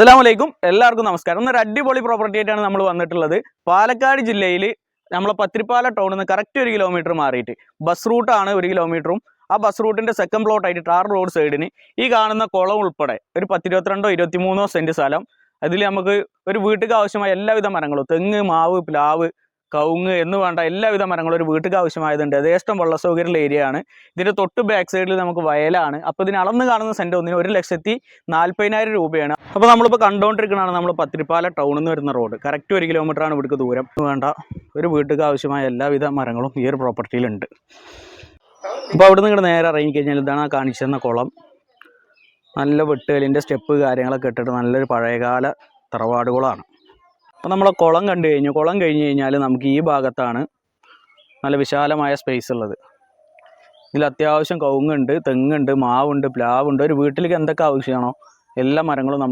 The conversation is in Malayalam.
അസ്സലാമലൈക്കും എല്ലാവർക്കും നമസ്കാരം. ഇന്നൊരു അടിപൊളി പ്രോപ്പർട്ടി ആയിട്ടാണ് നമ്മൾ വന്നിട്ടുള്ളത്. പാലക്കാട് ജില്ലയിൽ നമ്മളെ പത്തിരിപ്പാല ടൗണിൽ നിന്ന് കറക്റ്റ് 1 കിലോമീറ്റർ മാറിയിട്ട് ബസ് റൂട്ടാണ് 1 കിലോമീറ്ററും. ആ ബസ് റൂട്ടിൻ്റെ സെക്കൻഡ് പ്ലോട്ടായിട്ട് ടാർ റോഡ് സൈഡിന് ഈ കാണുന്ന കുളം ഉൾപ്പെടെ ഒരു 22-23 സെൻറ്റ് സ്ഥലം. അതിൽ നമുക്ക് ഒരു വീട്ടിലേക്ക് ആവശ്യമായ എല്ലാവിധ മരങ്ങളും തെങ്ങ്, മാവ്, പ്ലാവ്, കവുങ്ങ് എന്ന് വേണ്ട എല്ലാവിധ മരങ്ങളും ഒരു വീട്ടിലേക്ക് ആവശ്യമായതുണ്ട്. യഥേഷ്ടം വെള്ള സൗകര്യമുള്ള ഏരിയ ആണ്. ഇതിൻ്റെ തൊട്ട് ബാക്ക് സൈഡിൽ നമുക്ക് വയലാണ്. അപ്പോൾ ഇതിന് അളന്ന് കാണുന്ന സെൻറ്റ് ഒന്നിന് 1,40,000 രൂപയാണ്. അപ്പോൾ നമ്മളിപ്പോൾ കണ്ടുകൊണ്ടിരിക്കുന്നതാണ് നമ്മൾ പത്തിരിപ്പാല ടൗണിൽ നിന്ന് വരുന്ന റോഡ്. കറക്റ്റ് 1 കിലോമീറ്ററാണ് ഇവിടേക്ക് ദൂരം. വേണ്ട ഒരു വീട്ടിലേക്ക് ആവശ്യമായ എല്ലാവിധ മരങ്ങളും ഈ ഒരു പ്രോപ്പർട്ടിയിലുണ്ട്. അപ്പോൾ അവിടെ നിന്ന് നേരെ ഇറങ്ങിക്കഴിഞ്ഞാൽ ഇതാണ് ആ കാണിച്ചെന്ന കുളം. നല്ല വെട്ടുകലിൻ്റെ സ്റ്റെപ്പ് കാര്യങ്ങളൊക്കെ ഇട്ടിട്ട് നല്ലൊരു പഴയകാല തറവാടുകളാണ്. അപ്പോൾ നമ്മളെ കുളം കഴിഞ്ഞ് കഴിഞ്ഞാൽ നമുക്ക് ഈ ഭാഗത്താണ് നല്ല വിശാലമായ സ്പേസ് ഉള്ളത്. ഇതിൽ അത്യാവശ്യം കവുങ്ങുണ്ട്, തെങ്ങുണ്ട്, മാവുണ്ട്, പ്ലാവുണ്ട്. ഒരു വീട്ടിലേക്ക് എന്തൊക്കെ ആവശ്യമാണോ എല്ലാ മരങ്ങളും നമുക്ക്